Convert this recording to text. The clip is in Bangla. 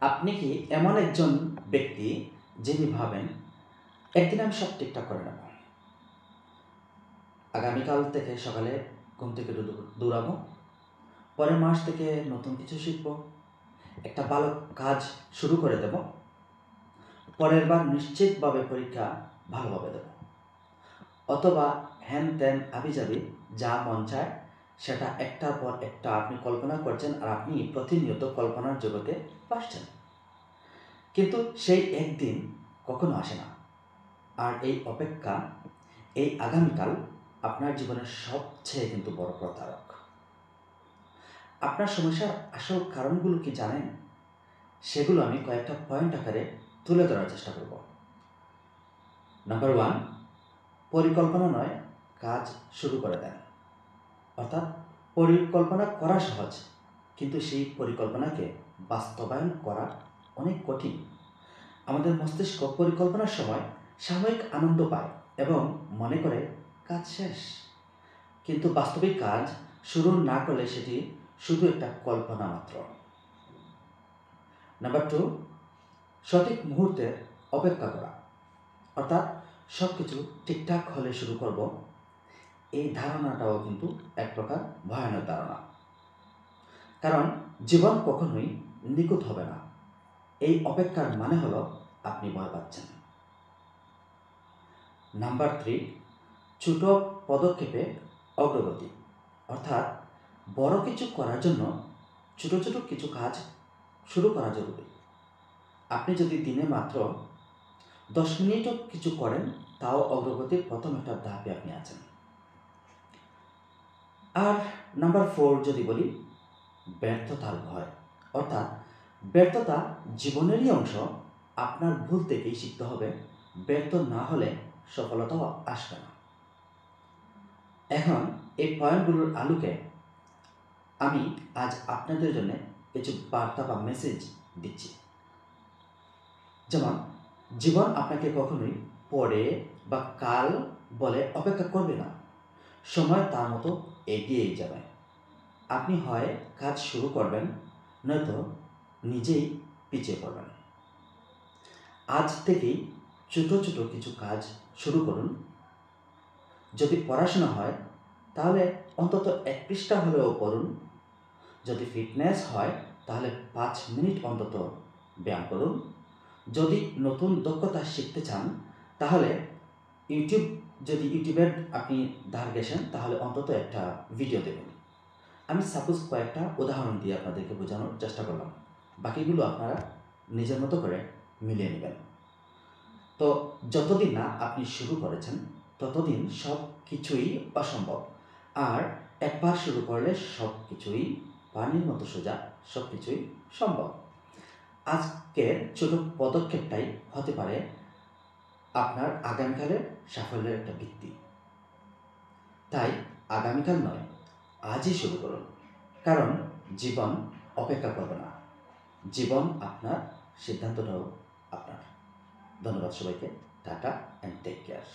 আপনি কি এমন একজন ব্যক্তি যিনি ভাবেন একদিন আমি সব ঠিকঠাক করে নেব, আগামীকাল থেকে সকালে ঘুম থেকে দৌড়াবো, পরের মাস থেকে নতুন কিছু শিখব, একটা ভালো কাজ শুরু করে দেব, পরের বার নিশ্চিতভাবে পরীক্ষা ভালোভাবে দেব, অথবা হ্যান ত্যান আবিজাবি যা মন চায় সেটা একটার পর একটা আপনি কল্পনা করছেন আর আপনি প্রতিনিয়ত কল্পনার জগতে ভাসছেন। কিন্তু সেই একদিন কখনো আসে না। আর এই অপেক্ষা, এই আগামীকাল আপনার জীবনের সবচেয়ে কিন্তু বড় প্রতারক। আপনার সমস্যার আসল কারণগুলো কি জানেন? সেগুলো আমি কয়েকটা পয়েন্ট আকারে তুলে ধরার চেষ্টা করব। নাম্বার 1, পরিকল্পনা নয়, কাজ শুরু করে দেন। অর্থাৎ পরিকল্পনা করা সহজ, কিন্তু সেই পরিকল্পনাকে বাস্তবায়ন করা অনেক কঠিন। আমাদের মস্তিষ্ক পরিকল্পনার সময় সাময়িক আনন্দ পায় এবং মনে করে কাজ শেষ, কিন্তু বাস্তবিক কাজ শুরু না করলে সেটি শুধু একটা কল্পনা মাত্র। নাম্বার 2, সঠিক মুহূর্তে অপেক্ষা করা। অর্থাৎ সব কিছু ঠিকঠাক হলে শুরু করব, এই ধারণাটাও কিন্তু এক প্রকার ভয়ানক ধারণা। কারণ জীবন কখনোই নিখুঁত হবে না। এই অপেক্ষার মানে হলো আপনি ভয় পাচ্ছেন। নাম্বার 3, ছোট পদক্ষেপে অগ্রগতি। অর্থাৎ বড় কিছু করার জন্য ছোট ছোট কিছু কাজ শুরু করা জরুরি। আপনি যদি দিনে মাত্র 10 মিনিটও কিছু করেন, তাও অগ্রগতির প্রথম একটা ধাপে আপনি আছেন। আর নাম্বার 4 যদি বলি, ব্যর্থতার ভয়। অর্থাৎ ব্যর্থতা জীবনেরই অংশ। আপনার ভুল থেকেই শিখতে হবে। ব্যর্থ না হলে সফলতাও আসবে না। এখন এই পয়েন্টগুলোর আলোকে আমি আজ আপনাদের জন্য কিছু বার্তা বা মেসেজ দিচ্ছি। যেমন, জীবন আপনাকে কখনোই পরে বা কাল বলে অপেক্ষা করবে না। সময় তার মতো এগিয়েই যাবে। আপনি হয় কাজ শুরু করবেন, নয়তো নিজেই পিছিয়ে পড়বেন। আজ থেকেই ছোট ছোট কিছু কাজ শুরু করুন। যদি পড়াশোনা হয় তাহলে অন্তত 1 পৃষ্ঠা হলেও পড়ুন। যদি ফিটনেস হয় তাহলে 5 মিনিট অন্তত ব্যায়াম করুন। যদি নতুন দক্ষতা শিখতে চান তাহলে ইউটিউবের আপনি ধার গেছেন, তাহলে অন্তত একটা ভিডিও দেখুন। আমি সাপোজ কয়েকটা উদাহরণ দিয়ে আপনাদেরকে বোঝানোর চেষ্টা করলাম, বাকিগুলো আপনারা নিজের মতো করে মিলিয়ে নেবেন। তো যতদিন না আপনি শুরু করেছেন ততদিন সব কিছুই অসম্ভব। আর একবার শুরু করলে সব কিছুই পানির মতো সোজা, সব কিছুই সম্ভব। আজকের ছোট পদক্ষেপটাই হতে পারে আপনার আগামীকালের সাফল্যের একটা ভিত্তি। তাই আগামীকাল নয়, আজই শুরু করুন। কারণ জীবন অপেক্ষা করবে না। জীবন আপনার, সিদ্ধান্তটাও আপনার। ধন্যবাদ সবাইকে। Tata and take care.